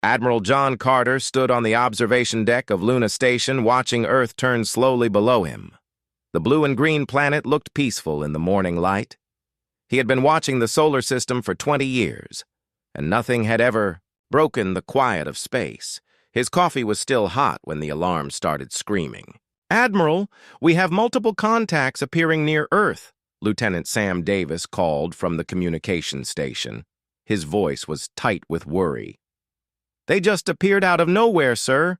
Admiral John Carter stood on the observation deck of Luna Station watching Earth turn slowly below him. The blue and green planet looked peaceful in the morning light. He had been watching the solar system for 20 years, and nothing had ever broken the quiet of space. His coffee was still hot when the alarm started screaming. "Admiral, we have multiple contacts appearing near Earth," Lieutenant Sam Davis called from the communication station. His voice was tight with worry. "They just appeared out of nowhere, sir."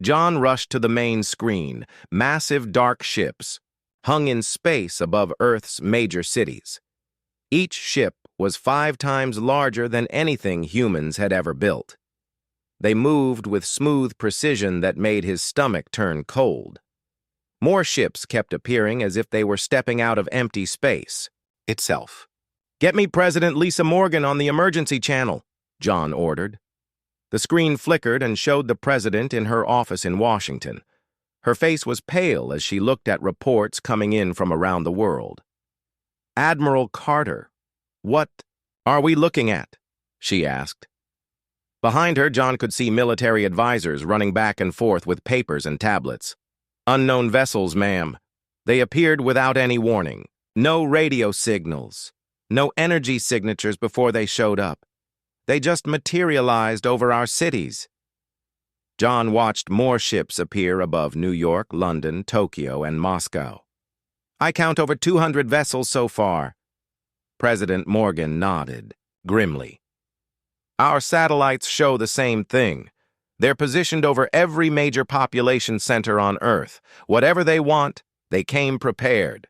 John rushed to the main screen. Massive dark ships hung in space above Earth's major cities. Each ship was 5 times larger than anything humans had ever built. They moved with smooth precision that made his stomach turn cold. More ships kept appearing as if they were stepping out of empty space itself. "Get me President Lisa Morgan on the emergency channel," John ordered. The screen flickered and showed the president in her office in Washington. Her face was pale as she looked at reports coming in from around the world. "Admiral Carter, what are we looking at?" she asked. Behind her, John could see military advisors running back and forth with papers and tablets. "Unknown vessels, ma'am. They appeared without any warning. No radio signals. No energy signatures before they showed up. They just materialized over our cities." John watched more ships appear above New York, London, Tokyo, and Moscow. "I count over 200 vessels so far." President Morgan nodded grimly. "Our satellites show the same thing. They're positioned over every major population center on Earth. Whatever they want, they came prepared."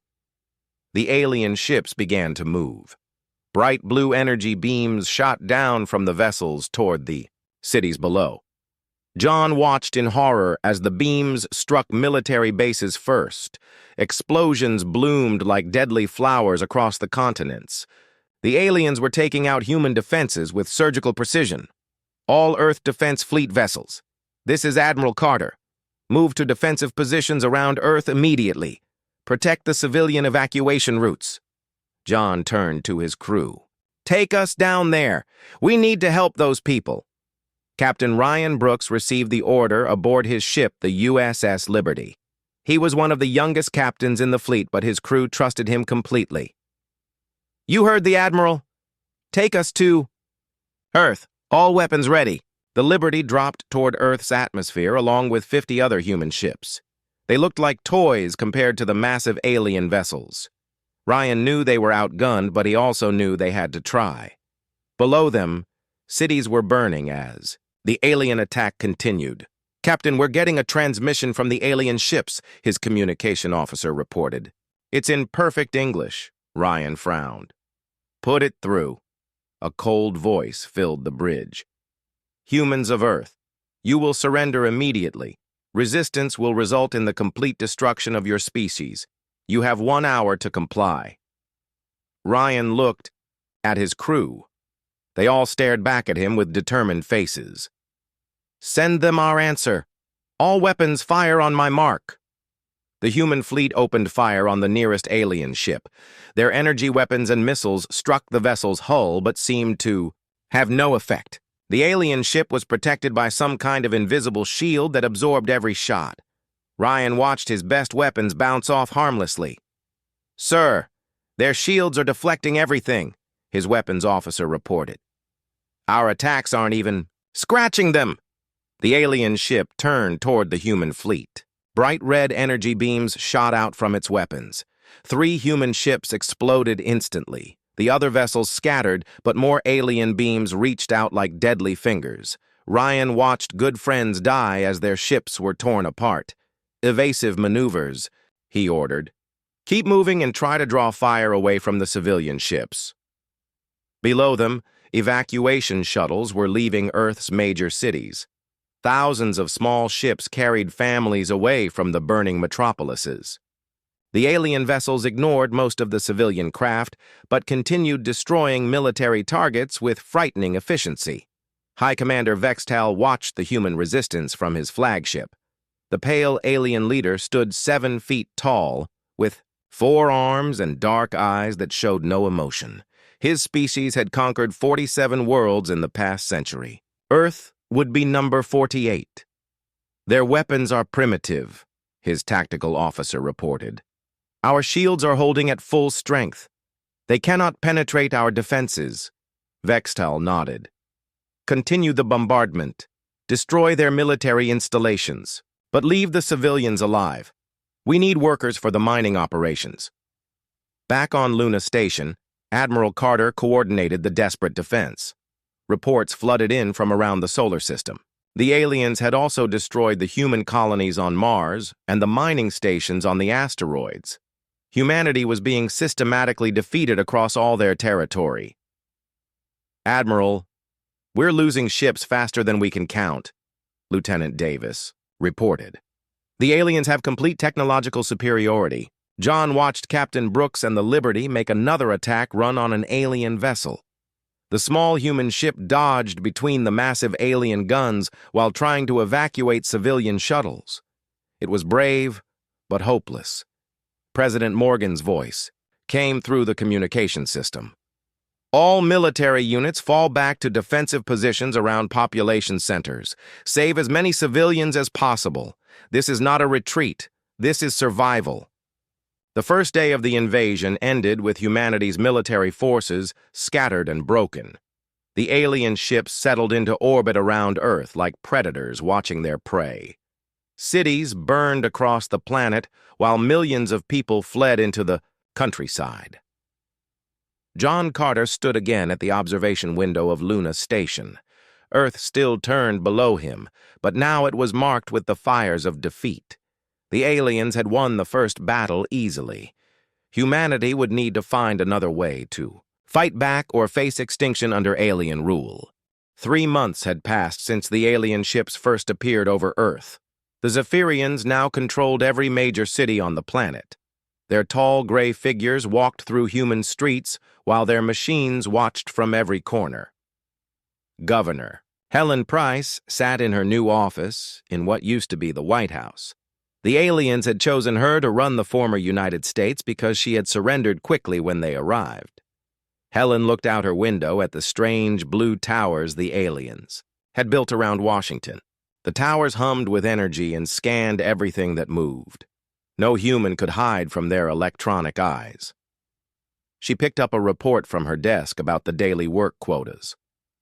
The alien ships began to move. Bright blue energy beams shot down from the vessels toward the cities below. John watched in horror as the beams struck military bases first. Explosions bloomed like deadly flowers across the continents. The aliens were taking out human defenses with surgical precision. "All Earth Defense Fleet vessels. This is Admiral Carter. Move to defensive positions around Earth immediately. Protect the civilian evacuation routes." John turned to his crew. "Take us down there. We need to help those people." Captain Ryan Brooks received the order aboard his ship, the USS Liberty. He was one of the youngest captains in the fleet, but his crew trusted him completely. "You heard the Admiral. Take us to Earth. All weapons ready." The Liberty dropped toward Earth's atmosphere along with 50 other human ships. They looked like toys compared to the massive alien vessels. Ryan knew they were outgunned, but he also knew they had to try. Below them, cities were burning as the alien attack continued. "Captain, we're getting a transmission from the alien ships," his communication officer reported. "It's in perfect English." Ryan frowned. "Put it through." A cold voice filled the bridge. "Humans of Earth, you will surrender immediately. Resistance will result in the complete destruction of your species. You have 1 hour to comply." Ryan looked at his crew. They all stared back at him with determined faces. "Send them our answer. All weapons fire on my mark." The human fleet opened fire on the nearest alien ship. Their energy weapons and missiles struck the vessel's hull but seemed to have no effect. The alien ship was protected by some kind of invisible shield that absorbed every shot. Ryan watched his best weapons bounce off harmlessly. "Sir, their shields are deflecting everything," his weapons officer reported. "Our attacks aren't even scratching them." The alien ship turned toward the human fleet. Bright red energy beams shot out from its weapons. 3 human ships exploded instantly. The other vessels scattered, but more alien beams reached out like deadly fingers. Ryan watched good friends die as their ships were torn apart. "Evasive maneuvers," he ordered. "Keep moving and try to draw fire away from the civilian ships." Below them, evacuation shuttles were leaving Earth's major cities. Thousands of small ships carried families away from the burning metropolises. The alien vessels ignored most of the civilian craft, but continued destroying military targets with frightening efficiency. High Commander Vextal watched the human resistance from his flagship. The pale alien leader stood 7 feet tall, with 4 arms and dark eyes that showed no emotion. His species had conquered 47 worlds in the past century. Earth would be number 48. Their weapons are primitive, his tactical officer reported. Our shields are holding at full strength. They cannot penetrate our defenses. Vextal nodded. Continue the bombardment. Destroy their military installations, but leave the civilians alive. We need workers for the mining operations. Back on Luna Station, Admiral Carter coordinated the desperate defense. Reports flooded in from around the solar system. The aliens had also destroyed the human colonies on Mars and the mining stations on the asteroids. Humanity was being systematically defeated across all their territory. Admiral, we're losing ships faster than we can count, Lieutenant Davis reported. The aliens have complete technological superiority. John watched Captain Brooks and the Liberty make another attack run on an alien vessel. The small human ship dodged between the massive alien guns while trying to evacuate civilian shuttles. It was brave, but hopeless. President Morgan's voice came through the communication system. All military units fall back to defensive positions around population centers. Save as many civilians as possible. This is not a retreat. This is survival. The first day of the invasion ended with humanity's military forces scattered and broken. The alien ships settled into orbit around Earth like predators watching their prey. Cities burned across the planet while millions of people fled into the countryside. John Carter stood again at the observation window of Luna Station. Earth still turned below him, but now it was marked with the fires of defeat. The aliens had won the first battle easily. Humanity would need to find another way to fight back or face extinction under alien rule. 3 months had passed since the alien ships first appeared over Earth. The Zephyrians now controlled every major city on the planet. Their tall gray figures walked through human streets while their machines watched from every corner. Governor Helen Price sat in her new office in what used to be the White House. The aliens had chosen her to run the former United States because she had surrendered quickly when they arrived. Helen looked out her window at the strange blue towers the aliens had built around Washington. The towers hummed with energy and scanned everything that moved. No human could hide from their electronic eyes. She picked up a report from her desk about the daily work quotas.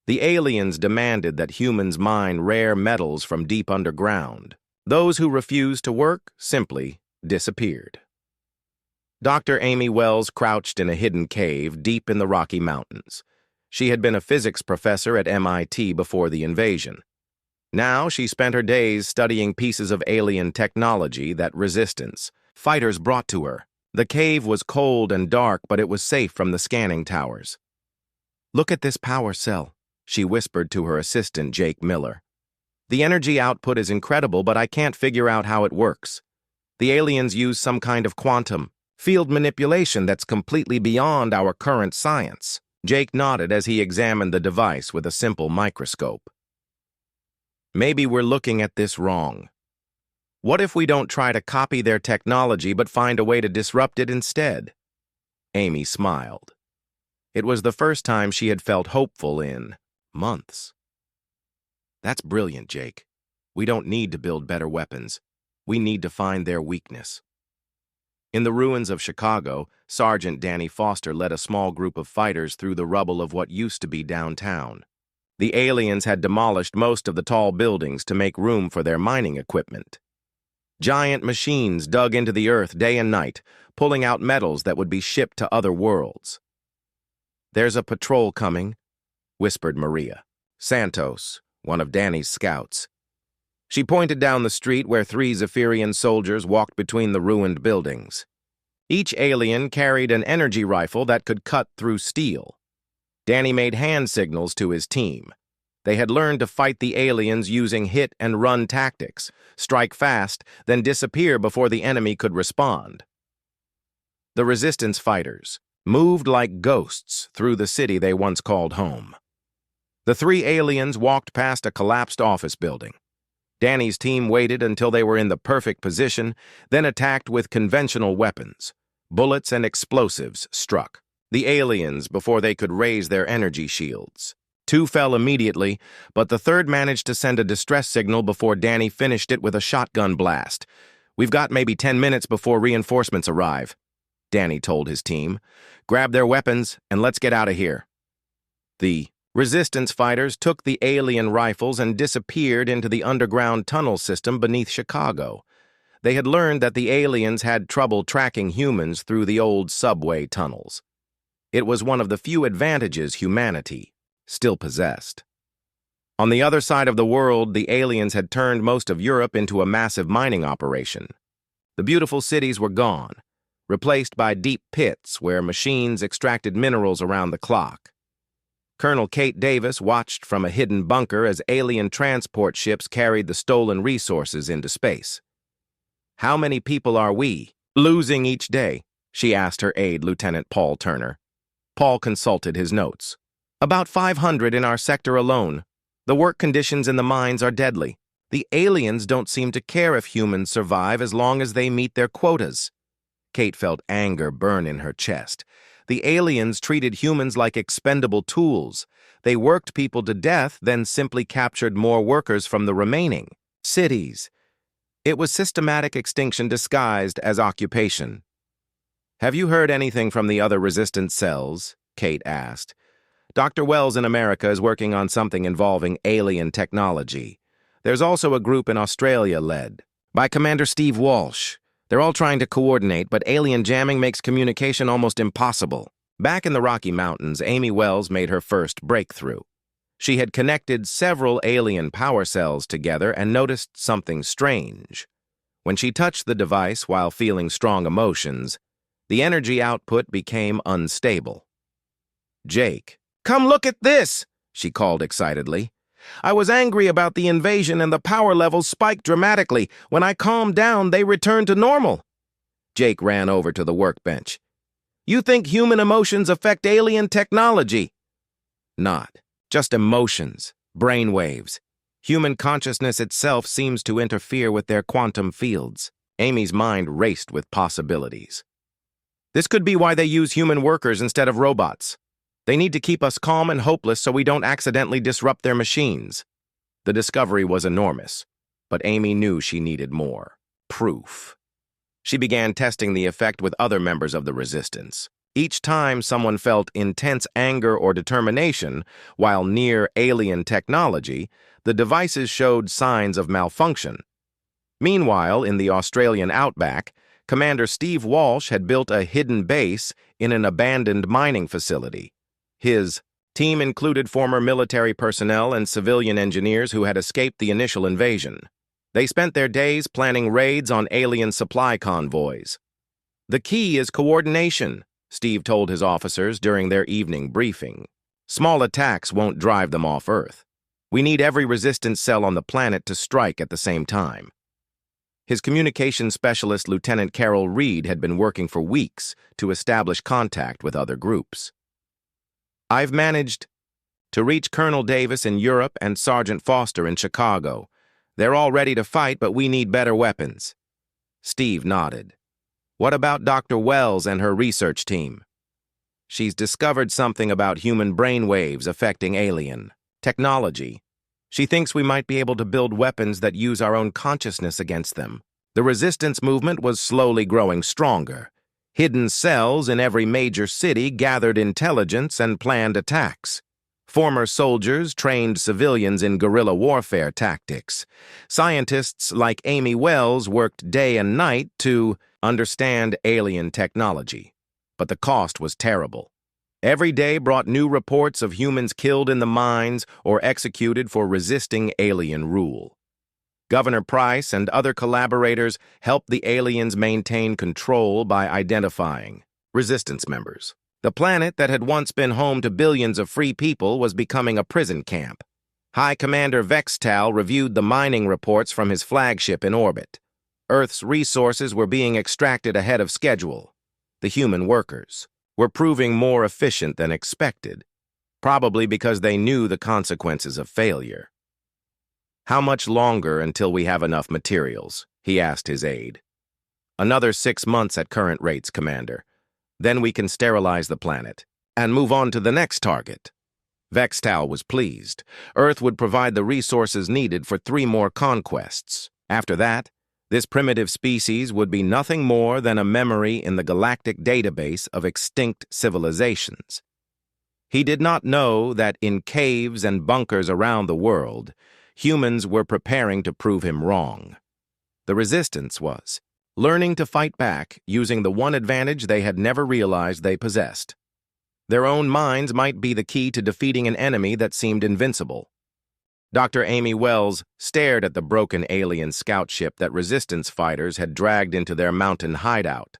The aliens demanded that humans mine rare metals from deep underground. Those who refused to work simply disappeared. Dr. Amy Wells crouched in a hidden cave deep in the Rocky Mountains. She had been a physics professor at MIT before the invasion. Now she spent her days studying pieces of alien technology that resistance fighters brought to her. The cave was cold and dark, but it was safe from the scanning towers. "Look at this power cell," she whispered to her assistant, Jake Miller. "The energy output is incredible, but I can't figure out how it works. The aliens use some kind of quantum field manipulation that's completely beyond our current science." Jake nodded as he examined the device with a simple microscope. "Maybe we're looking at this wrong. What if we don't try to copy their technology but find a way to disrupt it instead?" Amy smiled. It was the first time she had felt hopeful in months. "That's brilliant, Jake. We don't need to build better weapons. We need to find their weakness." In the ruins of Chicago, Sergeant Danny Foster led a small group of fighters through the rubble of what used to be downtown. The aliens had demolished most of the tall buildings to make room for their mining equipment. Giant machines dug into the earth day and night, pulling out metals that would be shipped to other worlds. "There's a patrol coming," whispered Maria Santos, one of Danny's scouts. She pointed down the street where 3 Zephyrian soldiers walked between the ruined buildings. Each alien carried an energy rifle that could cut through steel. Danny made hand signals to his team. They had learned to fight the aliens using hit-and-run tactics, strike fast, then disappear before the enemy could respond. The resistance fighters moved like ghosts through the city they once called home. The 3 aliens walked past a collapsed office building. Danny's team waited until they were in the perfect position, then attacked with conventional weapons. Bullets and explosives struck the aliens before they could raise their energy shields. Two fell immediately, but the third managed to send a distress signal before Danny finished it with a shotgun blast. "We've got maybe 10 minutes before reinforcements arrive," Danny told his team. "Grab their weapons and let's get out of here." The resistance fighters took the alien rifles and disappeared into the underground tunnel system beneath Chicago. They had learned that the aliens had trouble tracking humans through the old subway tunnels. It was one of the few advantages humanity still possessed. On the other side of the world, the aliens had turned most of Europe into a massive mining operation. The beautiful cities were gone, replaced by deep pits where machines extracted minerals around the clock. Colonel Kate Davis watched from a hidden bunker as alien transport ships carried the stolen resources into space. "How many people are we losing each day?" she asked her aide, Lieutenant Paul Turner. Paul consulted his notes. "About 500 in our sector alone. The work conditions in the mines are deadly. The aliens don't seem to care if humans survive as long as they meet their quotas." Kate felt anger burn in her chest. The aliens treated humans like expendable tools. They worked people to death, then simply captured more workers from the remaining cities. It was systematic extinction disguised as occupation. "Have you heard anything from the other resistance cells?" Kate asked. "Dr. Wells in America is working on something involving alien technology. There's also a group in Australia led by Commander Steve Walsh. They're all trying to coordinate, but alien jamming makes communication almost impossible." Back in the Rocky Mountains, Amy Wells made her first breakthrough. She had connected several alien power cells together and noticed something strange. When she touched the device while feeling strong emotions, the energy output became unstable. "Jake, come look at this!" she called excitedly. "I was angry about the invasion and the power levels spiked dramatically. When I calmed down, they returned to normal." Jake ran over to the workbench. "You think human emotions affect alien technology?" "Not. Just emotions, brainwaves. Human consciousness itself seems to interfere with their quantum fields." Amy's mind raced with possibilities. "This could be why they use human workers instead of robots. They need to keep us calm and hopeless so we don't accidentally disrupt their machines." The discovery was enormous, but Amy knew she needed more proof. She began testing the effect with other members of the resistance. Each time someone felt intense anger or determination while near alien technology, the devices showed signs of malfunction. Meanwhile, in the Australian outback, Commander Steve Walsh had built a hidden base in an abandoned mining facility. His team included former military personnel and civilian engineers who had escaped the initial invasion. They spent their days planning raids on alien supply convoys. "The key is coordination," Steve told his officers during their evening briefing. "Small attacks won't drive them off Earth. We need every resistance cell on the planet to strike at the same time." His communications specialist, Lieutenant Carol Reed, had been working for weeks to establish contact with other groups. "I've managed to reach Colonel Davis in Europe and Sergeant Foster in Chicago. They're all ready to fight, but we need better weapons." Steve nodded. "What about Dr. Wells and her research team?" "She's discovered something about human brainwaves affecting alien technology. She thinks we might be able to build weapons that use our own consciousness against them." The resistance movement was slowly growing stronger. Hidden cells in every major city gathered intelligence and planned attacks. Former soldiers trained civilians in guerrilla warfare tactics. Scientists like Amy Wells worked day and night to understand alien technology. But the cost was terrible. Every day brought new reports of humans killed in the mines or executed for resisting alien rule. Governor Price and other collaborators helped the aliens maintain control by identifying resistance members. The planet that had once been home to billions of free people was becoming a prison camp. High Commander Vextal reviewed the mining reports from his flagship in orbit. Earth's resources were being extracted ahead of schedule. The human workers were proving more efficient than expected, probably because they knew the consequences of failure. "How much longer until we have enough materials?" he asked his aide. "Another 6 months at current rates, Commander. Then we can sterilize the planet and move on to the next target." Vextal was pleased. Earth would provide the resources needed for 3 more conquests. After that, this primitive species would be nothing more than a memory in the galactic database of extinct civilizations. He did not know that in caves and bunkers around the world, humans were preparing to prove him wrong. The resistance was learning to fight back using the one advantage they had never realized they possessed. Their own minds might be the key to defeating an enemy that seemed invincible. Dr. Amy Wells stared at the broken alien scout ship that resistance fighters had dragged into their mountain hideout.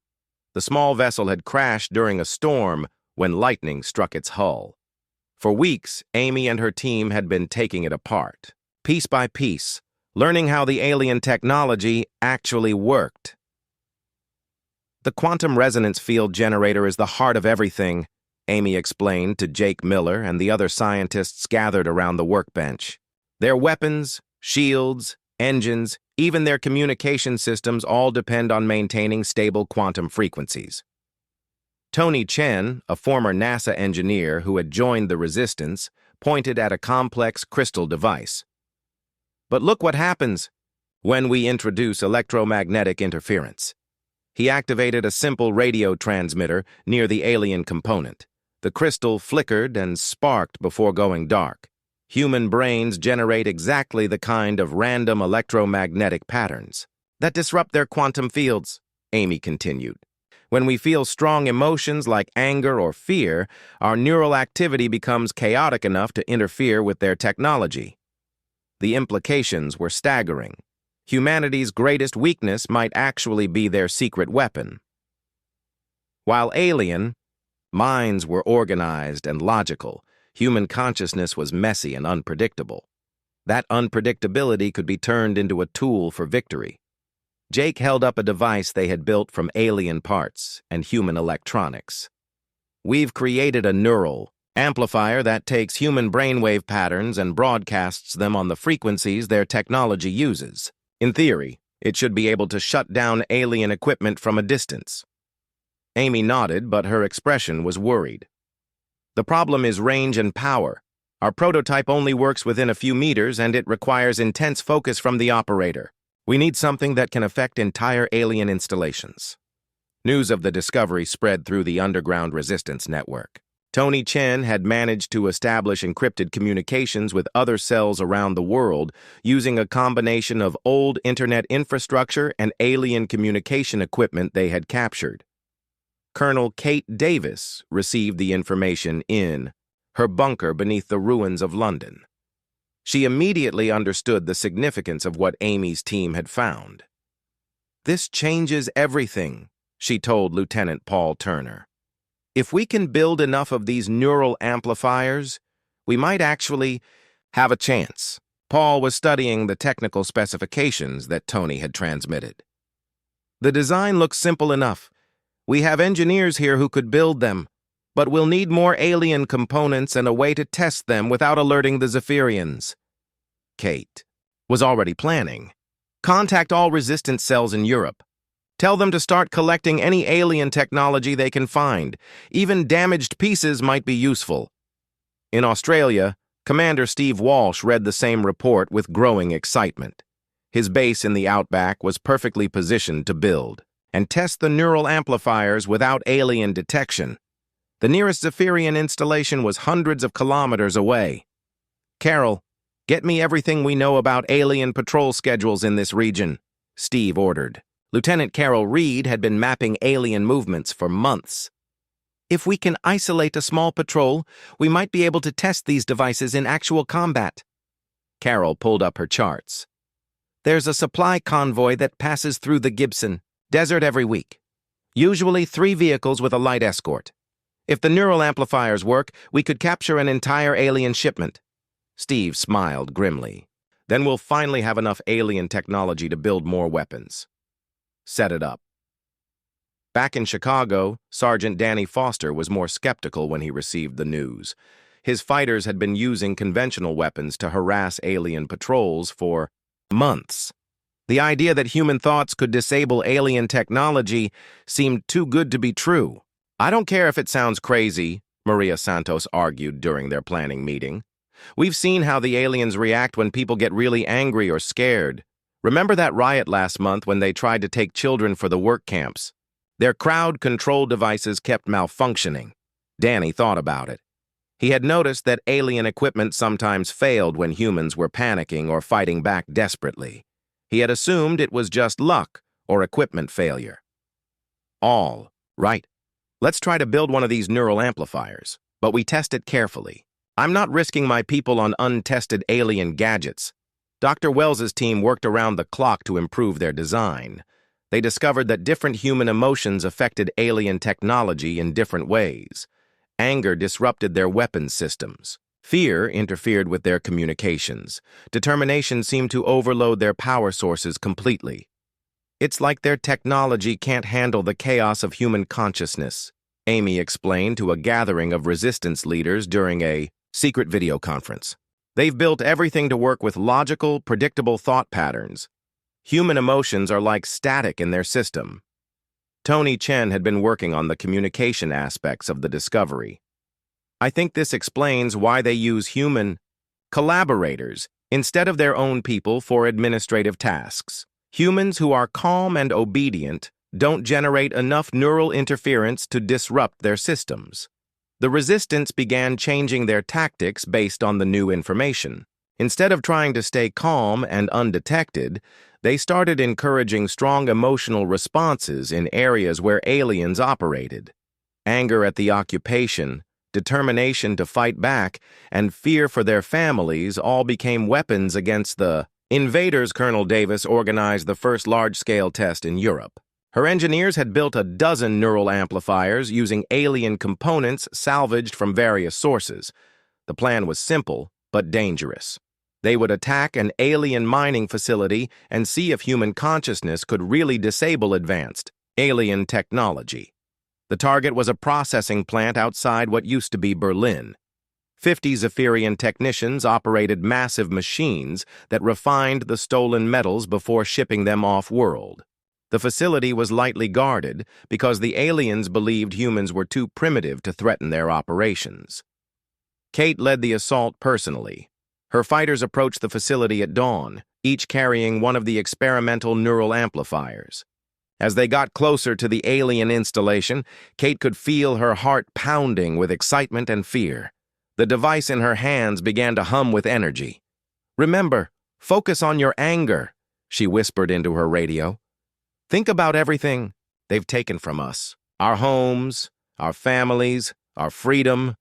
The small vessel had crashed during a storm when lightning struck its hull. For weeks, Amy and her team had been taking it apart, piece by piece, learning how the alien technology actually worked. The quantum resonance field generator is the heart of everything, Amy explained to Jake Miller and the other scientists gathered around the workbench. Their weapons, shields, engines, even their communication systems all depend on maintaining stable quantum frequencies. Tony Chen, a former NASA engineer who had joined the resistance, pointed at a complex crystal device. But look what happens when we introduce electromagnetic interference. He activated a simple radio transmitter near the alien component. The crystal flickered and sparked before going dark. Human brains generate exactly the kind of random electromagnetic patterns that disrupt their quantum fields, Amy continued. When we feel strong emotions like anger or fear, our neural activity becomes chaotic enough to interfere with their technology. The implications were staggering. Humanity's greatest weakness might actually be their secret weapon. While alien, minds were organized and logical. Human consciousness was messy and unpredictable. That unpredictability could be turned into a tool for victory. Jake held up a device they had built from alien parts and human electronics. We've created a neural amplifier that takes human brainwave patterns and broadcasts them on the frequencies their technology uses. In theory, it should be able to shut down alien equipment from a distance. Amy nodded, but her expression was worried. The problem is range and power. Our prototype only works within a few meters, and it requires intense focus from the operator. We need something that can affect entire alien installations. News of the discovery spread through the underground resistance network. Tony Chen had managed to establish encrypted communications with other cells around the world using a combination of old internet infrastructure and alien communication equipment they had captured. Colonel Kate Davis received the information in her bunker beneath the ruins of London. She immediately understood the significance of what Amy's team had found. "This changes everything," she told Lieutenant Paul Turner. "If we can build enough of these neural amplifiers, we might actually have a chance." Paul was studying the technical specifications that Tony had transmitted. "The design looks simple enough. We have engineers here who could build them, but we'll need more alien components and a way to test them without alerting the Zephyrians." Kate was already planning. "Contact all resistance cells in Europe. Tell them to start collecting any alien technology they can find. Even damaged pieces might be useful." In Australia, Commander Steve Walsh read the same report with growing excitement. His base in the outback was perfectly positioned to build and test the neural amplifiers without alien detection. The nearest Zephyrian installation was hundreds of kilometers away. "Carol, get me everything we know about alien patrol schedules in this region," Steve ordered. Lieutenant Carol Reed had been mapping alien movements for months. "If we can isolate a small patrol, we might be able to test these devices in actual combat." Carol pulled up her charts. "There's a supply convoy that passes through the Gibson Desert every week. Usually 3 vehicles with a light escort. If the neural amplifiers work, we could capture an entire alien shipment." Steve smiled grimly. "Then we'll finally have enough alien technology to build more weapons." Set it up. Back in Chicago, Sergeant Danny Foster was more skeptical when he received the news. His fighters had been using conventional weapons to harass alien patrols for months. The idea that human thoughts could disable alien technology seemed too good to be true. "I don't care if it sounds crazy," Maria Santos argued during their planning meeting. "We've seen how the aliens react when people get really angry or scared. Remember that riot last month when they tried to take children for the work camps? Their crowd control devices kept malfunctioning." Danny thought about it. He had noticed that alien equipment sometimes failed when humans were panicking or fighting back desperately. He had assumed it was just luck or equipment failure. "All right. Let's try to build one of these neural amplifiers, but we test it carefully. I'm not risking my people on untested alien gadgets." Dr. Wells's team worked around the clock to improve their design. They discovered that different human emotions affected alien technology in different ways. Anger disrupted their weapons systems. Fear interfered with their communications. Determination seemed to overload their power sources completely. "It's like their technology can't handle the chaos of human consciousness," Amy explained to a gathering of resistance leaders during a secret video conference. "They've built everything to work with logical, predictable thought patterns. Human emotions are like static in their system." Tony Chen had been working on the communication aspects of the discovery. "I think this explains why they use human collaborators instead of their own people for administrative tasks. Humans who are calm and obedient don't generate enough neural interference to disrupt their systems." The resistance began changing their tactics based on the new information. Instead of trying to stay calm and undetected, they started encouraging strong emotional responses in areas where aliens operated. Anger at the occupation, determination to fight back, and fear for their families all became weapons against the invaders. Colonel Davis organized the first large-scale test in Europe. Her engineers had built a dozen neural amplifiers using alien components salvaged from various sources. The plan was simple, but dangerous. They would attack an alien mining facility and see if human consciousness could really disable advanced alien technology. The target was a processing plant outside what used to be Berlin. 50 Zephyrian technicians operated massive machines that refined the stolen metals before shipping them off-world. The facility was lightly guarded because the aliens believed humans were too primitive to threaten their operations. Kate led the assault personally. Her fighters approached the facility at dawn, each carrying one of the experimental neural amplifiers. As they got closer to the alien installation, Kate could feel her heart pounding with excitement and fear. The device in her hands began to hum with energy. "Remember, focus on your anger," she whispered into her radio. "Think about everything they've taken from us. Our homes, our families, our freedom.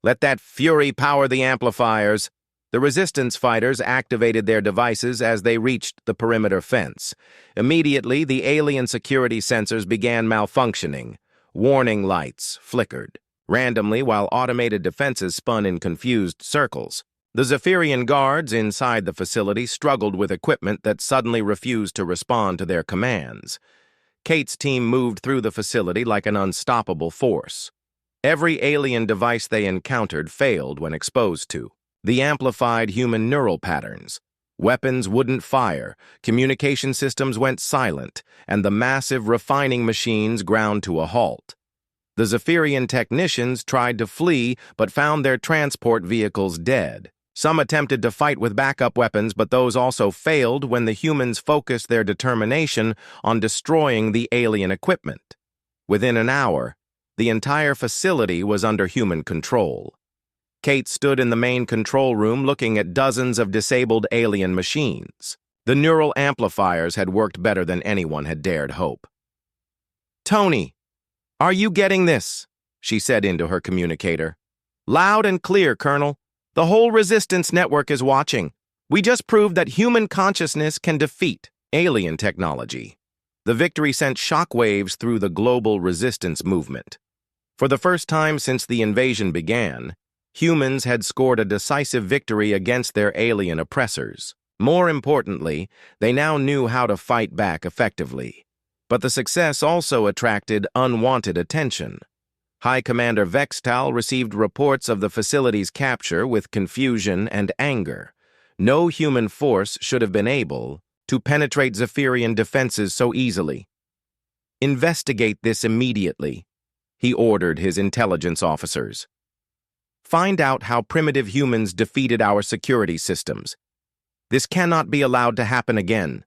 Let that fury power the amplifiers." The resistance fighters activated their devices as they reached the perimeter fence. Immediately, the alien security sensors began malfunctioning. Warning lights flickered randomly while automated defenses spun in confused circles. The Zephyrian guards inside the facility struggled with equipment that suddenly refused to respond to their commands. Kate's team moved through the facility like an unstoppable force. Every alien device they encountered failed when exposed to the amplified human neural patterns. Weapons wouldn't fire, communication systems went silent, and the massive refining machines ground to a halt. The Zephyrian technicians tried to flee but found their transport vehicles dead. Some attempted to fight with backup weapons, but those also failed when the humans focused their determination on destroying the alien equipment. Within an hour, the entire facility was under human control. Kate stood in the main control room looking at dozens of disabled alien machines. The neural amplifiers had worked better than anyone had dared hope. "Tony, are you getting this?" she said into her communicator. "Loud and clear, Colonel. The whole resistance network is watching. We just proved that human consciousness can defeat alien technology." The victory sent shockwaves through the global resistance movement. For the first time since the invasion began, humans had scored a decisive victory against their alien oppressors. More importantly, they now knew how to fight back effectively. But the success also attracted unwanted attention. High Commander Vextal received reports of the facility's capture with confusion and anger. No human force should have been able to penetrate Zephyrian defenses so easily. "Investigate this immediately," he ordered his intelligence officers. Find out how primitive humans defeated our security systems. This cannot be allowed to happen again.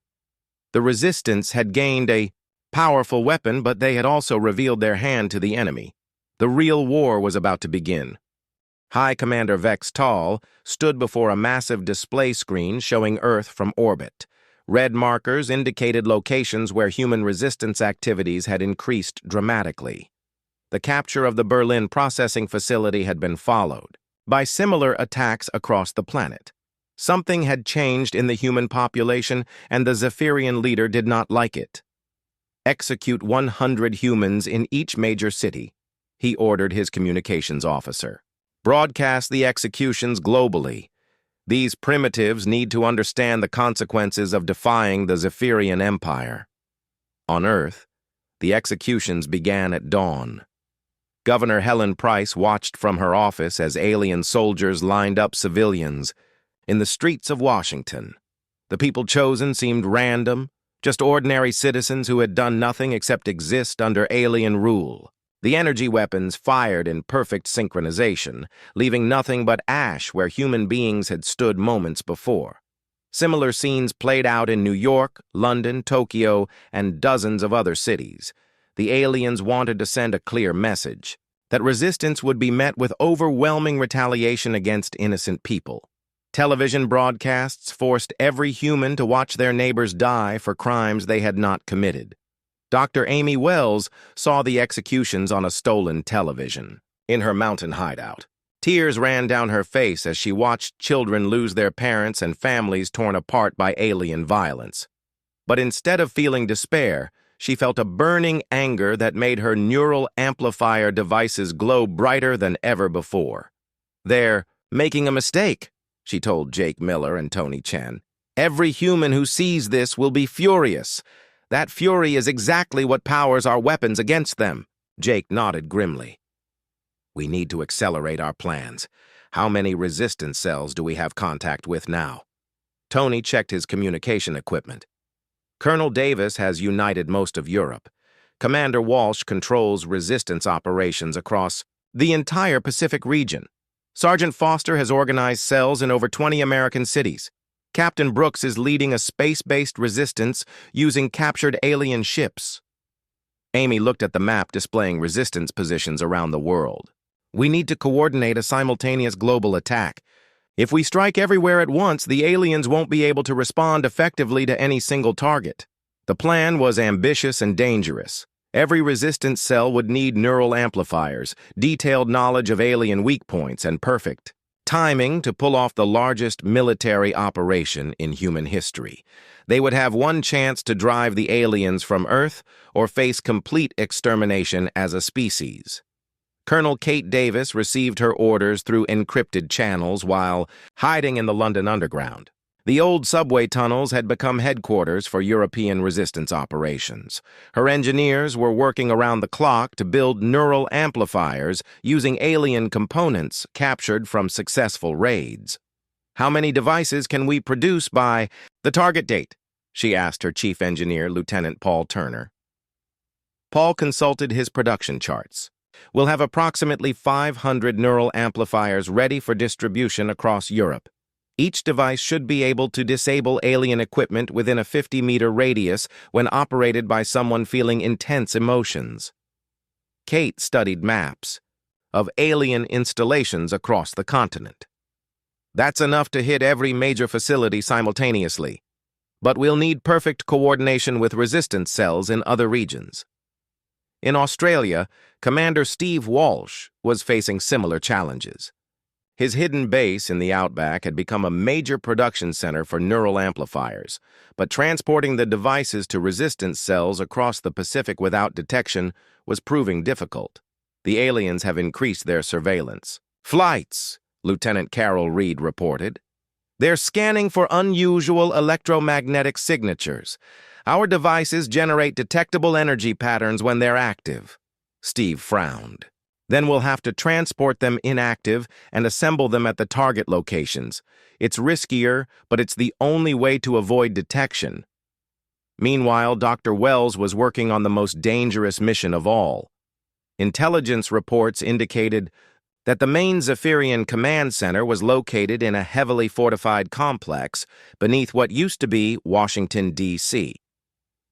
The Resistance had gained a powerful weapon, but they had also revealed their hand to the enemy. The real war was about to begin. High Commander Vex Tall stood before a massive display screen showing Earth from orbit. Red markers indicated locations where human resistance activities had increased dramatically. The capture of the Berlin processing facility had been followed by similar attacks across the planet. Something had changed in the human population, and the Zephyrian leader did not like it. Execute 100 humans in each major city, he ordered his communications officer. Broadcast the executions globally. These primitives need to understand the consequences of defying the Zephyrian Empire. On Earth, the executions began at dawn. Governor Helen Price watched from her office as alien soldiers lined up civilians in the streets of Washington. The people chosen seemed random, just ordinary citizens who had done nothing except exist under alien rule. The energy weapons fired in perfect synchronization, leaving nothing but ash where human beings had stood moments before. Similar scenes played out in New York, London, Tokyo, and dozens of other cities. The aliens wanted to send a clear message that resistance would be met with overwhelming retaliation against innocent people. Television broadcasts forced every human to watch their neighbors die for crimes they had not committed. Dr. Amy Wells saw the executions on a stolen television in her mountain hideout. Tears ran down her face as she watched children lose their parents and families torn apart by alien violence. But instead of feeling despair, she felt a burning anger that made her neural amplifier devices glow brighter than ever before. "They're making a mistake," she told Jake Miller and Tony Chen. "Every human who sees this will be furious. That fury is exactly what powers our weapons against them." Jake nodded grimly. "We need to accelerate our plans. How many resistance cells do we have contact with now?" Tony checked his communication equipment. "Colonel Davis has united most of Europe. Commander Walsh controls resistance operations across the entire Pacific region. Sergeant Foster has organized cells in over 20 American cities. Captain Brooks is leading a space-based resistance using captured alien ships." Amy looked at the map displaying resistance positions around the world. "We need to coordinate a simultaneous global attack. If we strike everywhere at once, the aliens won't be able to respond effectively to any single target." The plan was ambitious and dangerous. Every resistance cell would need neural amplifiers, detailed knowledge of alien weak points, and perfect timing to pull off the largest military operation in human history. They would have one chance to drive the aliens from Earth or face complete extermination as a species. Colonel Kate Davis received her orders through encrypted channels while hiding in the London Underground. The old subway tunnels had become headquarters for European resistance operations. Her engineers were working around the clock to build neural amplifiers using alien components captured from successful raids. "How many devices can we produce by the target date?" she asked her chief engineer, Lieutenant Paul Turner. Paul consulted his production charts. "We'll have approximately 500 neural amplifiers ready for distribution across Europe. Each device should be able to disable alien equipment within a 50-meter radius when operated by someone feeling intense emotions." Kate studied maps of alien installations across the continent. "That's enough to hit every major facility simultaneously. But we'll need perfect coordination with resistance cells in other regions." In Australia, Commander Steve Walsh was facing similar challenges. His hidden base in the outback had become a major production center for neural amplifiers, but transporting the devices to resistance cells across the Pacific without detection was proving difficult. The aliens have increased their surveillance. "Flights," Lieutenant Carol Reed reported. "They're scanning for unusual electromagnetic signatures. Our devices generate detectable energy patterns when they're active." Steve frowned. "Then we'll have to transport them inactive and assemble them at the target locations. It's riskier, but it's the only way to avoid detection." Meanwhile, Dr. Wells was working on the most dangerous mission of all. Intelligence reports indicated that the main Zephyrian command center was located in a heavily fortified complex beneath what used to be Washington, D.C.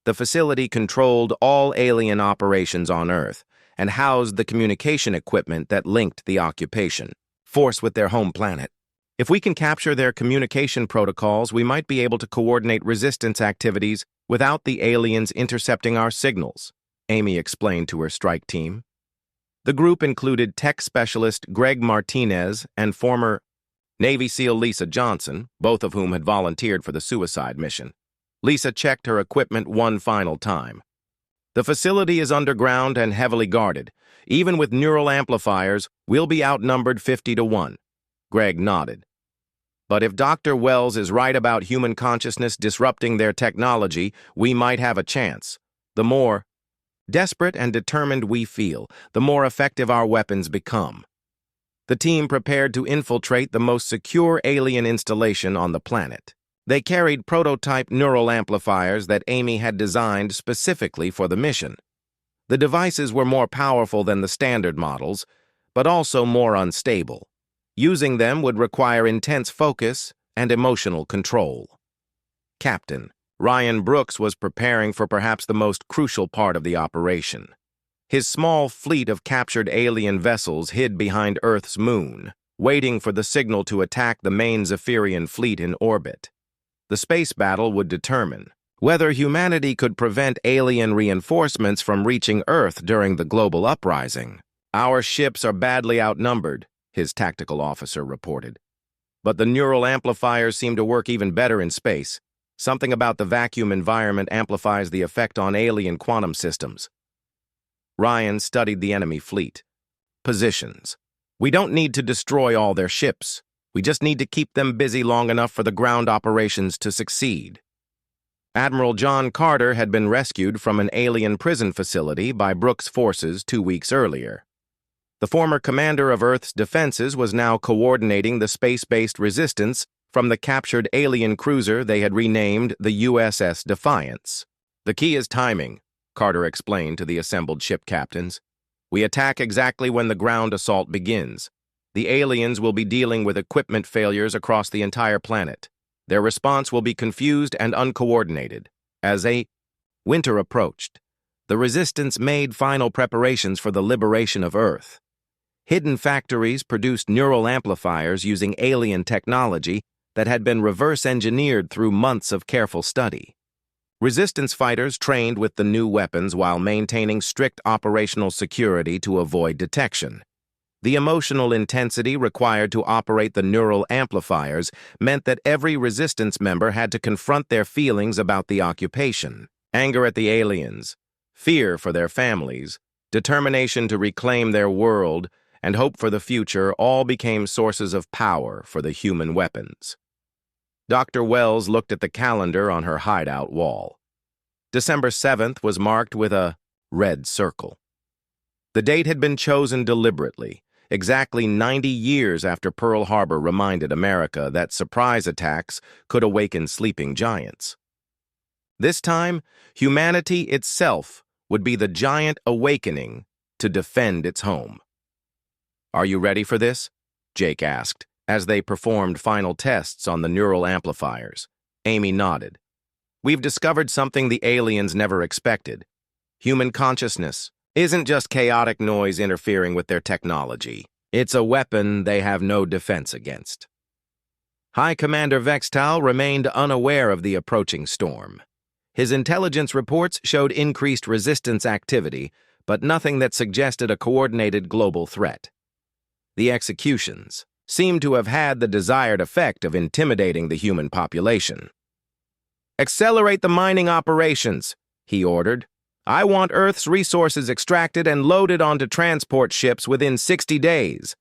The facility controlled all alien operations on Earth and housed the communication equipment that linked the occupation force with their home planet. If we can capture their communication protocols, we might be able to coordinate resistance activities without the aliens intercepting our signals, Amy explained to her strike team. The group included tech specialist Greg Martinez and former Navy SEAL Lisa Johnson, both of whom had volunteered for the suicide mission. Lisa checked her equipment one final time. The facility is underground and heavily guarded. Even with neural amplifiers, we'll be outnumbered 50-1. Greg nodded. But if Dr. Wells is right about human consciousness disrupting their technology, we might have a chance. The more desperate and determined we feel, the more effective our weapons become. The team prepared to infiltrate the most secure alien installation on the planet. They carried prototype neural amplifiers that Amy had designed specifically for the mission. The devices were more powerful than the standard models, but also more unstable. Using them would require intense focus and emotional control. Captain Ryan Brooks was preparing for perhaps the most crucial part of the operation. His small fleet of captured alien vessels hid behind Earth's moon, waiting for the signal to attack the main Zephyrian fleet in orbit. The space battle would determine whether humanity could prevent alien reinforcements from reaching Earth during the global uprising. Our ships are badly outnumbered, his tactical officer reported. But the neural amplifiers seem to work even better in space. Something about the vacuum environment amplifies the effect on alien quantum systems. Ryan studied the enemy fleet. Positions. We don't need to destroy all their ships. We just need to keep them busy long enough for the ground operations to succeed. Admiral John Carter had been rescued from an alien prison facility by Brooks' forces 2 weeks earlier. The former commander of Earth's defenses was now coordinating the space-based resistance from the captured alien cruiser they had renamed the USS Defiance. The key is timing, Carter explained to the assembled ship captains. We attack exactly when the ground assault begins. The aliens will be dealing with equipment failures across the entire planet. Their response will be confused and uncoordinated. As winter approached, the resistance made final preparations for the liberation of Earth. Hidden factories produced neural amplifiers using alien technology that had been reverse-engineered through months of careful study. Resistance fighters trained with the new weapons while maintaining strict operational security to avoid detection. The emotional intensity required to operate the neural amplifiers meant that every resistance member had to confront their feelings about the occupation. Anger at the aliens, fear for their families, determination to reclaim their world, and hope for the future all became sources of power for the human weapons. Dr. Wells looked at the calendar on her hideout wall. December 7th was marked with a red circle. The date had been chosen deliberately, exactly 90 years after Pearl Harbor reminded America that surprise attacks could awaken sleeping giants. This time, humanity itself would be the giant awakening to defend its home. "Are you ready for this?" Jake asked, as they performed final tests on the neural amplifiers. Amy nodded. "We've discovered something the aliens never expected. Human consciousness isn't just chaotic noise interfering with their technology. It's a weapon they have no defense against." High Commander Vextal remained unaware of the approaching storm. His intelligence reports showed increased resistance activity, but nothing that suggested a coordinated global threat. The executions seemed to have had the desired effect of intimidating the human population. "Accelerate the mining operations," he ordered. "I want Earth's resources extracted and loaded onto transport ships within 60 days.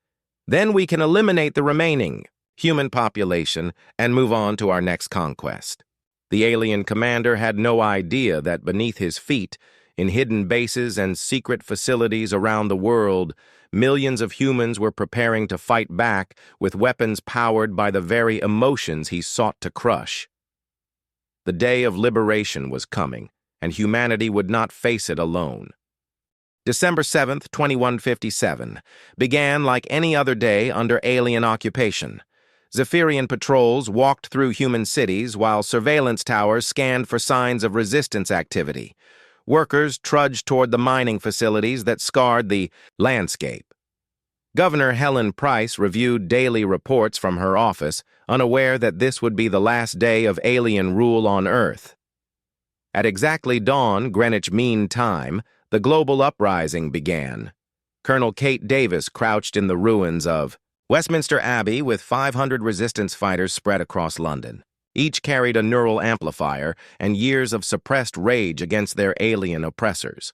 Then we can eliminate the remaining human population and move on to our next conquest." The alien commander had no idea that beneath his feet, in hidden bases and secret facilities around the world, millions of humans were preparing to fight back with weapons powered by the very emotions he sought to crush. The day of liberation was coming, and humanity would not face it alone. December 7th, 2157, began like any other day under alien occupation. Zephyrian patrols walked through human cities while surveillance towers scanned for signs of resistance activity. Workers trudged toward the mining facilities that scarred the landscape. Governor Helen Price reviewed daily reports from her office, unaware that this would be the last day of alien rule on Earth. At exactly dawn, Greenwich Mean Time, the global uprising began. Colonel Kate Davis crouched in the ruins of Westminster Abbey with 500 resistance fighters spread across London. Each carried a neural amplifier and years of suppressed rage against their alien oppressors.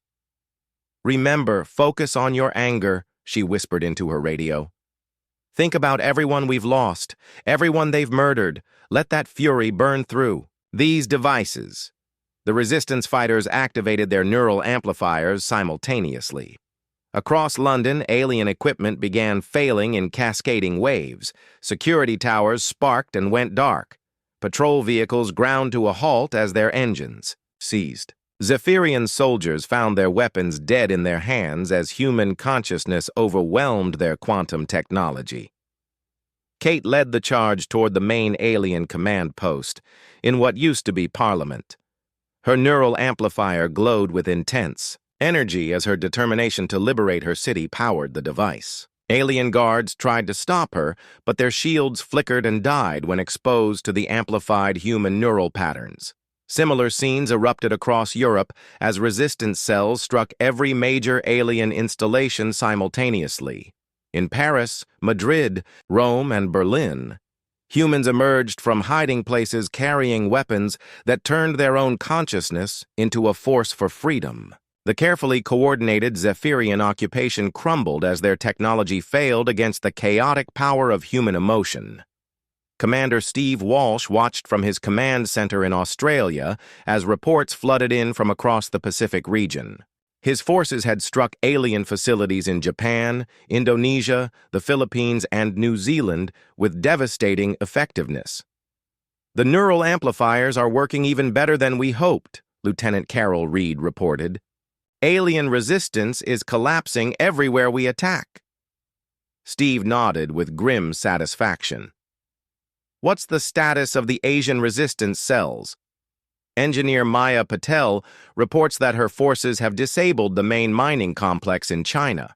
"Remember, focus on your anger," she whispered into her radio. "Think about everyone we've lost, everyone they've murdered. Let that fury burn through these devices." The resistance fighters activated their neural amplifiers simultaneously. Across London, alien equipment began failing in cascading waves. Security towers sparked and went dark. Patrol vehicles ground to a halt as their engines seized. Zephyrian soldiers found their weapons dead in their hands as human consciousness overwhelmed their quantum technology. Kate led the charge toward the main alien command post, in what used to be Parliament. Her neural amplifier glowed with intense energy as her determination to liberate her city powered the device. Alien guards tried to stop her, but their shields flickered and died when exposed to the amplified human neural patterns. Similar scenes erupted across Europe as resistance cells struck every major alien installation simultaneously. In Paris, Madrid, Rome, and Berlin, humans emerged from hiding places carrying weapons that turned their own consciousness into a force for freedom. The carefully coordinated Zephyrian occupation crumbled as their technology failed against the chaotic power of human emotion. Commander Steve Walsh watched from his command center in Australia as reports flooded in from across the Pacific region. His forces had struck alien facilities in Japan, Indonesia, the Philippines, and New Zealand with devastating effectiveness. "The neural amplifiers are working even better than we hoped," Lieutenant Carol Reed reported. "Alien resistance is collapsing everywhere we attack." Steve nodded with grim satisfaction. "What's the status of the Asian resistance cells?" Engineer Maya Patel reports that her forces have disabled the main mining complex in China.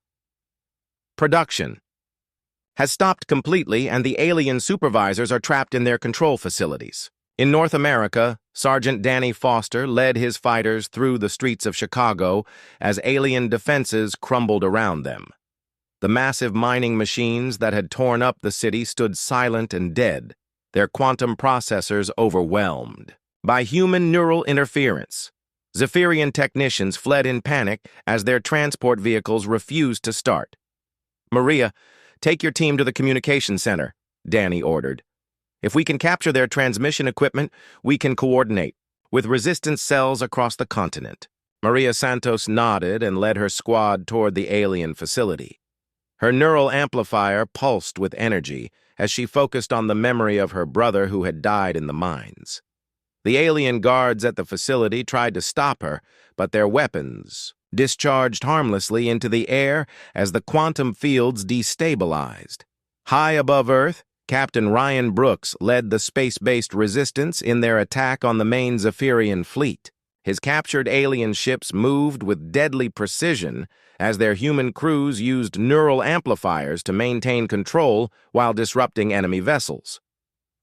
"Production has stopped completely and the alien supervisors are trapped in their control facilities." In North America, Sergeant Danny Foster led his fighters through the streets of Chicago as alien defenses crumbled around them. The massive mining machines that had torn up the city stood silent and dead, their quantum processors overwhelmed by human neural interference. Zephyrian technicians fled in panic as their transport vehicles refused to start. "Maria, take your team to the communication center," Danny ordered. "If we can capture their transmission equipment, we can coordinate with resistance cells across the continent." Maria Santos nodded and led her squad toward the alien facility. Her neural amplifier pulsed with energy as she focused on the memory of her brother who had died in the mines. The alien guards at the facility tried to stop her, but their weapons discharged harmlessly into the air as the quantum fields destabilized. High above Earth, Captain Ryan Brooks led the space-based resistance in their attack on the main Zephyrian fleet. His captured alien ships moved with deadly precision as their human crews used neural amplifiers to maintain control while disrupting enemy vessels.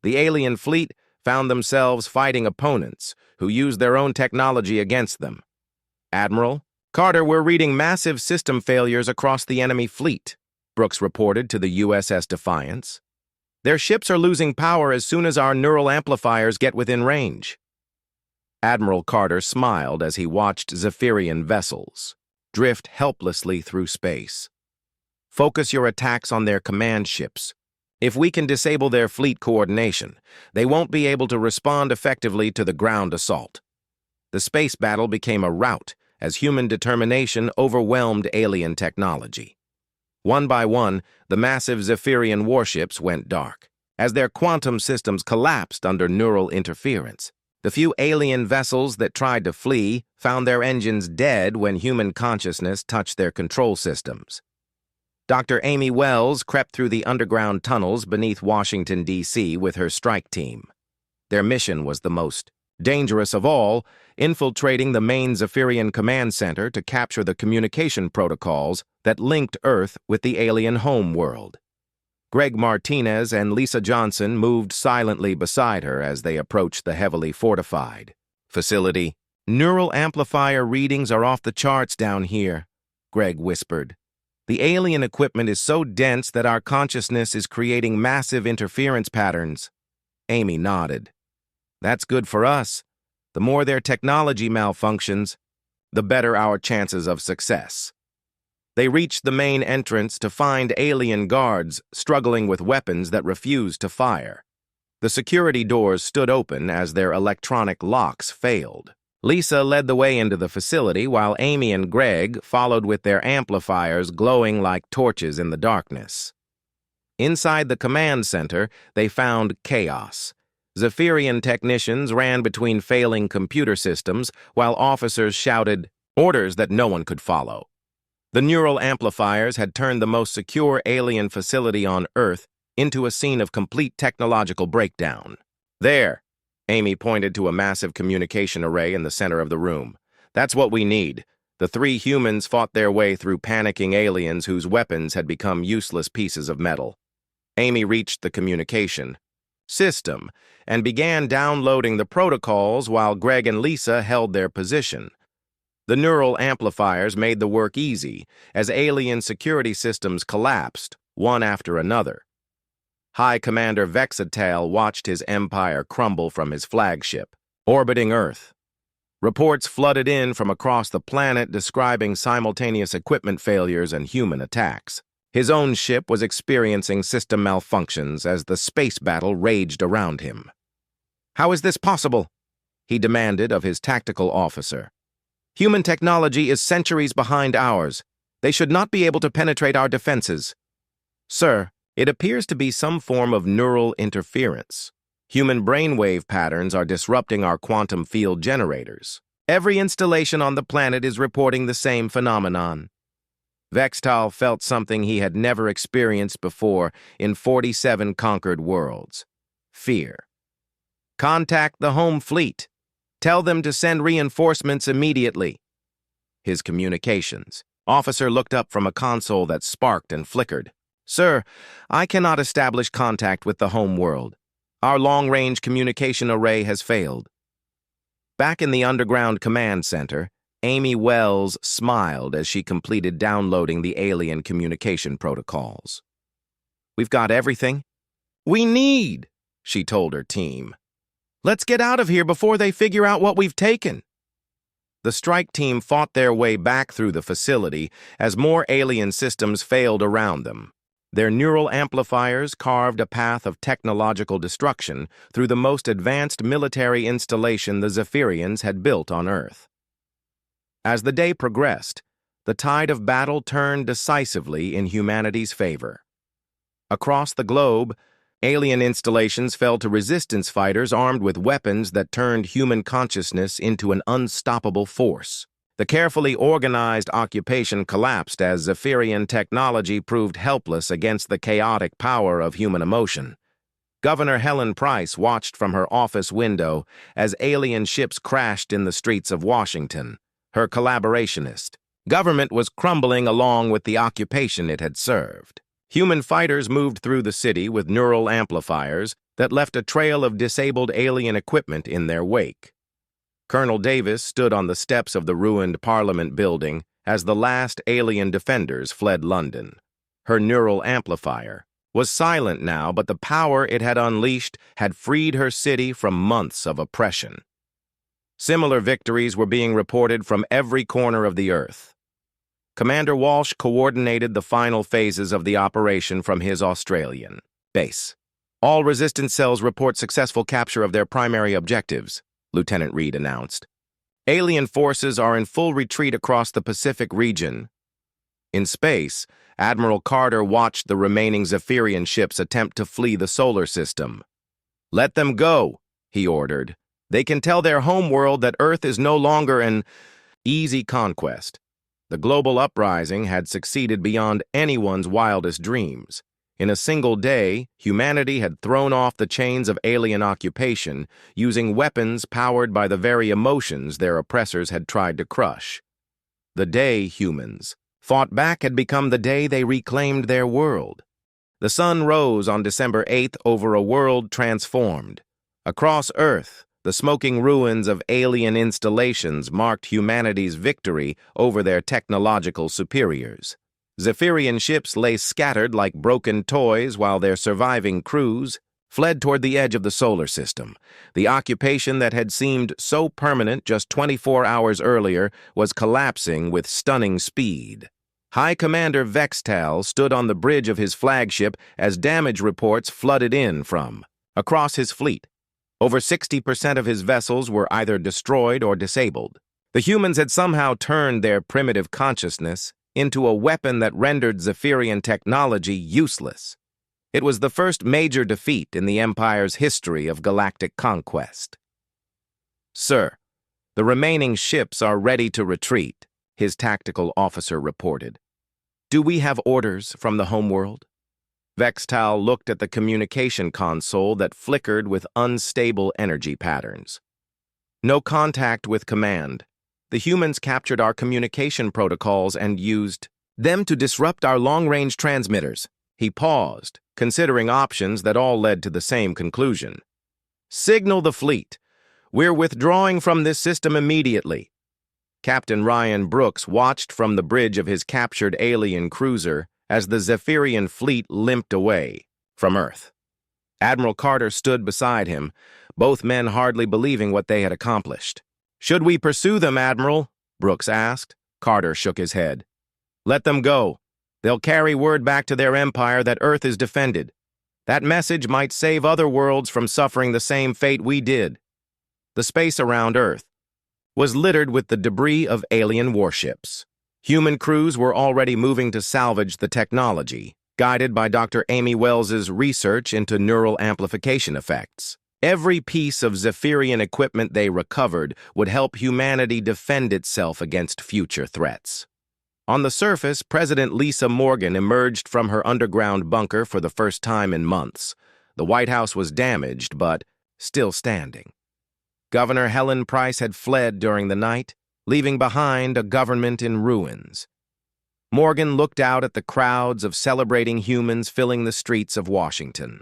The alien fleet found themselves fighting opponents who used their own technology against them. "Admiral Carter, we're reading massive system failures across the enemy fleet," Brooks reported to the USS Defiance. "Their ships are losing power as soon as our neural amplifiers get within range." Admiral Carter smiled as he watched Zephyrian vessels drift helplessly through space. "Focus your attacks on their command ships. If we can disable their fleet coordination, they won't be able to respond effectively to the ground assault." The space battle became a rout as human determination overwhelmed alien technology. One by one, the massive Zephyrian warships went dark. As their quantum systems collapsed under neural interference, The few alien vessels that tried to flee found their engines dead when human consciousness touched their control systems. Dr. Amy Wells crept through the underground tunnels beneath Washington, D.C. with her strike team. Their mission was the most dangerous of all, infiltrating the main Zephyrian command center to capture the communication protocols that linked Earth with the alien home world. Greg Martinez and Lisa Johnson moved silently beside her as they approached the heavily fortified facility. "Neural amplifier readings are off the charts down here," Greg whispered. "The alien equipment is so dense that our consciousness is creating massive interference patterns." Amy nodded. "That's good for us. The more their technology malfunctions, the better our chances of success." They reached the main entrance to find alien guards struggling with weapons that refused to fire. The security doors stood open as their electronic locks failed. Lisa led the way into the facility while Amy and Greg followed with their amplifiers glowing like torches in the darkness. Inside the command center, they found chaos. Zephyrian technicians ran between failing computer systems while officers shouted orders that no one could follow. The neural amplifiers had turned the most secure alien facility on Earth into a scene of complete technological breakdown. "There," Amy pointed to a massive communication array in the center of the room. "That's what we need." The three humans fought their way through panicking aliens whose weapons had become useless pieces of metal. Amy reached the communication system and began downloading the protocols while Greg and Lisa held their position. The neural amplifiers made the work easy as alien security systems collapsed, one after another. High Commander Vexatail watched his empire crumble from his flagship, orbiting Earth. Reports flooded in from across the planet describing simultaneous equipment failures and human attacks. His own ship was experiencing system malfunctions as the space battle raged around him. "How is this possible?" he demanded of his tactical officer. "Human technology is centuries behind ours. They should not be able to penetrate our defenses." "Sir, it appears to be some form of neural interference. Human brainwave patterns are disrupting our quantum field generators. Every installation on the planet is reporting the same phenomenon." Vextal felt something he had never experienced before in 47 conquered worlds: fear. "Contact the home fleet. Tell them to send reinforcements immediately." His communications. Officer looked up from a console that sparked and flickered. "Sir, I cannot establish contact with the home world. Our long-range communication array has failed." Back in the underground command center, Amy Wells smiled as she completed downloading the alien communication protocols. "We've got everything we need," she told her team. "Let's get out of here before they figure out what we've taken." The strike team fought their way back through the facility as more alien systems failed around them. Their neural amplifiers carved a path of technological destruction through the most advanced military installation the Zephyrians had built on Earth. As the day progressed, the tide of battle turned decisively in humanity's favor. Across the globe, alien installations fell to resistance fighters armed with weapons that turned human consciousness into an unstoppable force. The carefully organized occupation collapsed as Zephyrian technology proved helpless against the chaotic power of human emotion. Governor Helen Price watched from her office window as alien ships crashed in the streets of Washington. Her collaborationist government was crumbling along with the occupation it had served. Human fighters moved through the city with neural amplifiers that left a trail of disabled alien equipment in their wake. Colonel Davis stood on the steps of the ruined Parliament building as the last alien defenders fled London. Her neural amplifier was silent now, but the power it had unleashed had freed her city from months of oppression. Similar victories were being reported from every corner of the Earth. Commander Walsh coordinated the final phases of the operation from his Australian base. "All resistance cells report successful capture of their primary objectives," Lieutenant Reed announced. "Alien forces are in full retreat across the Pacific region." In space, Admiral Carter watched the remaining Zephyrian ships attempt to flee the solar system. "Let them go," he ordered. They can tell their homeworld that Earth is no longer an easy conquest. The global uprising had succeeded beyond anyone's wildest dreams. In a single day, humanity had thrown off the chains of alien occupation, using weapons powered by the very emotions their oppressors had tried to crush. The day humans fought back had become the day they reclaimed their world. The sun rose on December 8th over a world transformed. Across Earth, the smoking ruins of alien installations marked humanity's victory over their technological superiors. Zephyrian ships lay scattered like broken toys while their surviving crews fled toward the edge of the solar system. The occupation that had seemed so permanent just 24 hours earlier was collapsing with stunning speed. High Commander Vextal stood on the bridge of his flagship as damage reports flooded in from across his fleet. Over 60% of his vessels were either destroyed or disabled. The humans had somehow turned their primitive consciousness into a weapon that rendered Zephyrian technology useless. It was the first major defeat in the Empire's history of galactic conquest. "Sir, the remaining ships are ready to retreat," his tactical officer reported. "Do we have orders from the homeworld?" Vextal looked at the communication console that flickered with unstable energy patterns. "No contact with command. The humans captured our communication protocols and used them to disrupt our long-range transmitters." He paused, considering options that all led to the same conclusion. "Signal the fleet. We're withdrawing from this system immediately." Captain Ryan Brooks watched from the bridge of his captured alien cruiser as the Zephyrian fleet limped away from Earth. Admiral Carter stood beside him, both men hardly believing what they had accomplished. "Should we pursue them, Admiral?" Brooks asked. Carter shook his head. "Let them go. They'll carry word back to their empire that Earth is defended. That message might save other worlds from suffering the same fate we did." The space around Earth was littered with the debris of alien warships. Human crews were already moving to salvage the technology, guided by Dr. Amy Wells's research into neural amplification effects. Every piece of Zephyrian equipment they recovered would help humanity defend itself against future threats. On the surface, President Lisa Morgan emerged from her underground bunker for the first time in months. The White House was damaged, but still standing. Governor Helen Price had fled during the night, leaving behind a government in ruins. Morgan looked out at the crowds of celebrating humans filling the streets of Washington.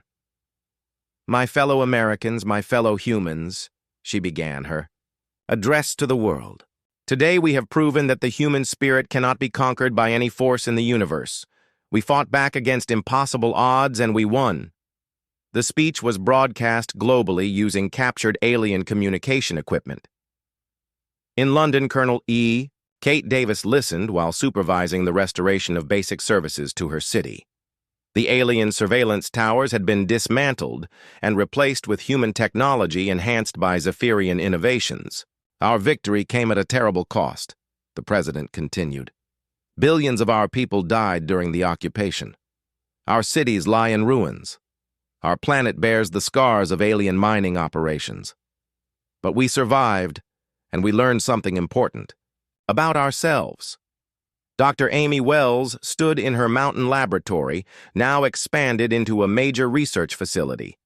"My fellow Americans, my fellow humans," she began her address to the world. "Today we have proven that the human spirit cannot be conquered by any force in the universe. We fought back against impossible odds and we won." The speech was broadcast globally using captured alien communication equipment. In London, Colonel Kate Davis listened while supervising the restoration of basic services to her city. The alien surveillance towers had been dismantled and replaced with human technology enhanced by Zephyrian innovations. "Our victory came at a terrible cost," the president continued. "Billions of our people died during the occupation. Our cities lie in ruins. Our planet bears the scars of alien mining operations. But we survived, and we learned something important about ourselves." Dr. Amy Wells stood in her mountain laboratory, now expanded into a major research facility.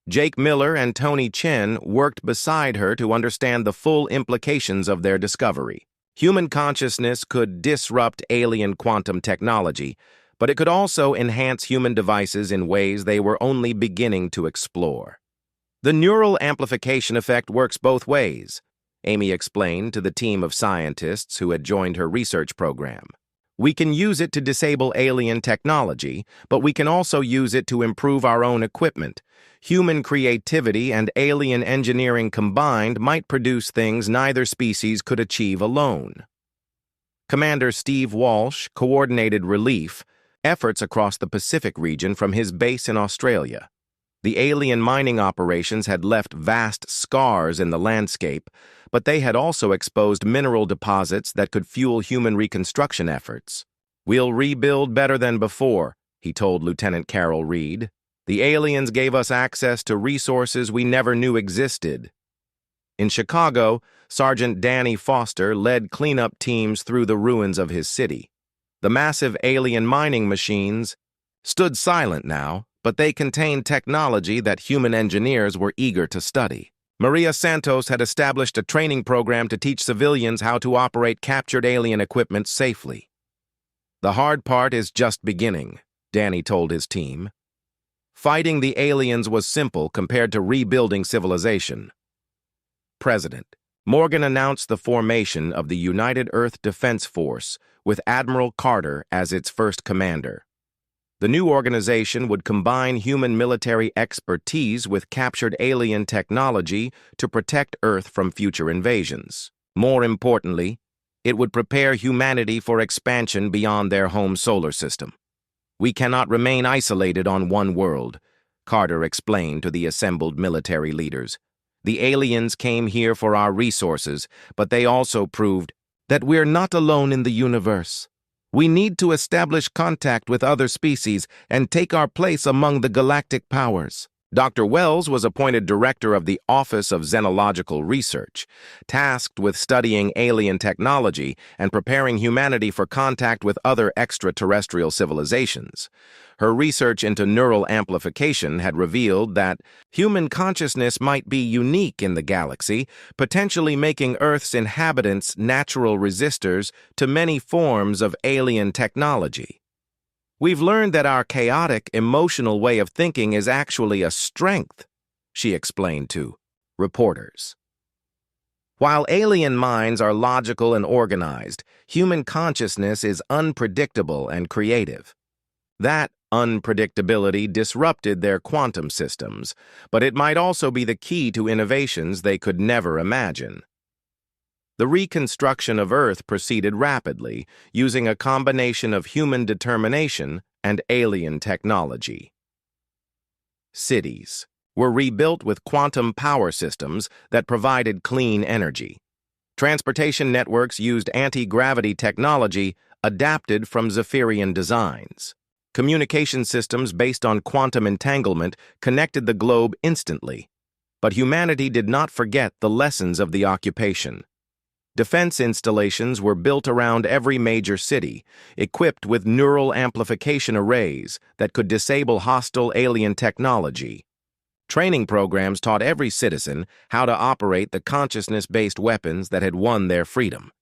Jake Miller and Tony Chen worked beside her to understand the full implications of their discovery. Human consciousness could disrupt alien quantum technology, but it could also enhance human devices in ways they were only beginning to explore. "The neural amplification effect works both ways," Amy explained to the team of scientists who had joined her research program. "We can use it to disable alien technology, but we can also use it to improve our own equipment. Human creativity and alien engineering combined might produce things neither species could achieve alone." Commander Steve Walsh coordinated relief efforts across the Pacific region from his base in Australia. The alien mining operations had left vast scars in the landscape, but they had also exposed mineral deposits that could fuel human reconstruction efforts. "We'll rebuild better than before," he told Lieutenant Carol Reed. "The aliens gave us access to resources we never knew existed." In Chicago, Sergeant Danny Foster led cleanup teams through the ruins of his city. The massive alien mining machines stood silent now, but they contained technology that human engineers were eager to study. Maria Santos had established a training program to teach civilians how to operate captured alien equipment safely. "The hard part is just beginning," Danny told his team. Fighting the aliens was simple compared to rebuilding civilization. President Morgan announced the formation of the United Earth Defense Force with Admiral Carter as its first commander. The new organization would combine human military expertise with captured alien technology to protect Earth from future invasions. More importantly, it would prepare humanity for expansion beyond their home solar system. "We cannot remain isolated on one world," Carter explained to the assembled military leaders. "The aliens came here for our resources, but they also proved that we're not alone in the universe. We need to establish contact with other species and take our place among the galactic powers." Dr. Wells was appointed director of the Office of Xenological Research, tasked with studying alien technology and preparing humanity for contact with other extraterrestrial civilizations. Her research into neural amplification had revealed that human consciousness might be unique in the galaxy, potentially making Earth's inhabitants natural resistors to many forms of alien technology. "We've learned that our chaotic, emotional way of thinking is actually a strength," she explained to reporters. "While alien minds are logical and organized, human consciousness is unpredictable and creative. That unpredictability disrupted their quantum systems, but it might also be the key to innovations they could never imagine." The reconstruction of Earth proceeded rapidly, using a combination of human determination and alien technology. Cities were rebuilt with quantum power systems that provided clean energy. Transportation networks used anti-gravity technology adapted from Zephyrian designs. Communication systems based on quantum entanglement connected the globe instantly. But humanity did not forget the lessons of the occupation. Defense installations were built around every major city, equipped with neural amplification arrays that could disable hostile alien technology. Training programs taught every citizen how to operate the consciousness-based weapons that had won their freedom.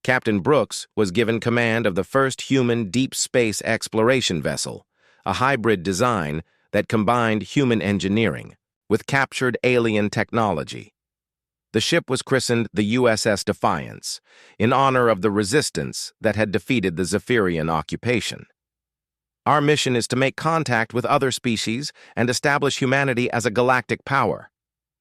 Captain Brooks was given command of the first human deep space exploration vessel, a hybrid design that combined human engineering with captured alien technology. The ship was christened the USS Defiance, in honor of the resistance that had defeated the Zephyrian occupation. "Our mission is to make contact with other species and establish humanity as a galactic power,"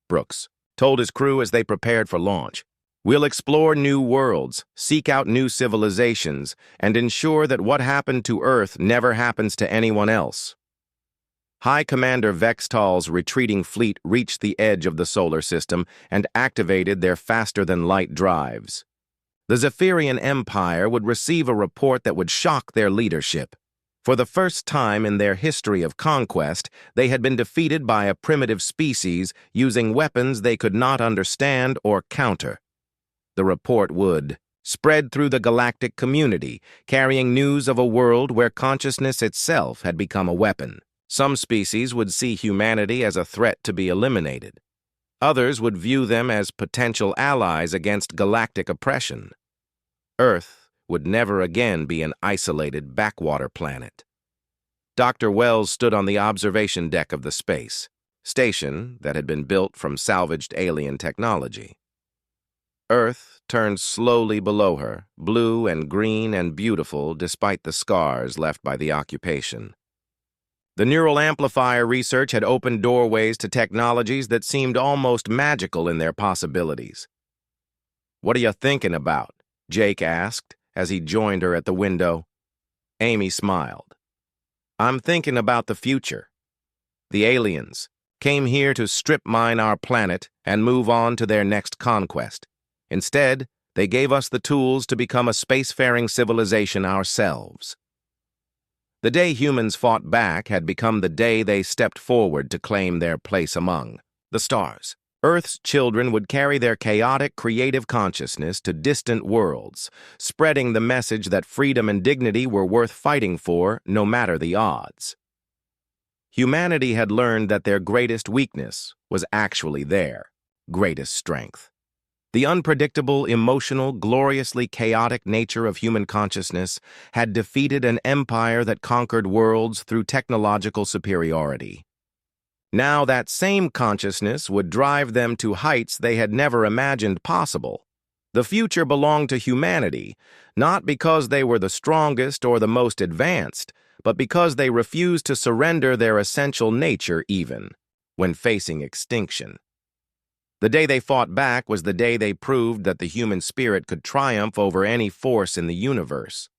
Brooks told his crew as they prepared for launch. "We'll explore new worlds, seek out new civilizations, and ensure that what happened to Earth never happens to anyone else." High Commander Vextal's retreating fleet reached the edge of the solar system and activated their faster-than-light drives. The Zephyrian Empire would receive a report that would shock their leadership. For the first time in their history of conquest, they had been defeated by a primitive species using weapons they could not understand or counter. The report would spread through the galactic community, carrying news of a world where consciousness itself had become a weapon. Some species would see humanity as a threat to be eliminated. Others would view them as potential allies against galactic oppression. Earth would never again be an isolated backwater planet. Dr. Wells stood on the observation deck of the space station that had been built from salvaged alien technology. Earth turned slowly below her, blue and green and beautiful despite the scars left by the occupation. The neural amplifier research had opened doorways to technologies that seemed almost magical in their possibilities. "What are you thinking about?" Jake asked as he joined her at the window. Amy smiled. "I'm thinking about the future. The aliens came here to strip mine our planet and move on to their next conquest. Instead, they gave us the tools to become a spacefaring civilization ourselves. The day humans fought back had become the day they stepped forward to claim their place among the stars." Earth's children would carry their chaotic, creative consciousness to distant worlds, spreading the message that freedom and dignity were worth fighting for, no matter the odds. Humanity had learned that their greatest weakness was actually their greatest strength. The unpredictable, emotional, gloriously chaotic nature of human consciousness had defeated an empire that conquered worlds through technological superiority. Now that same consciousness would drive them to heights they had never imagined possible. The future belonged to humanity, not because they were the strongest or the most advanced, but because they refused to surrender their essential nature even when facing extinction. The day they fought back was the day they proved that the human spirit could triumph over any force in the universe.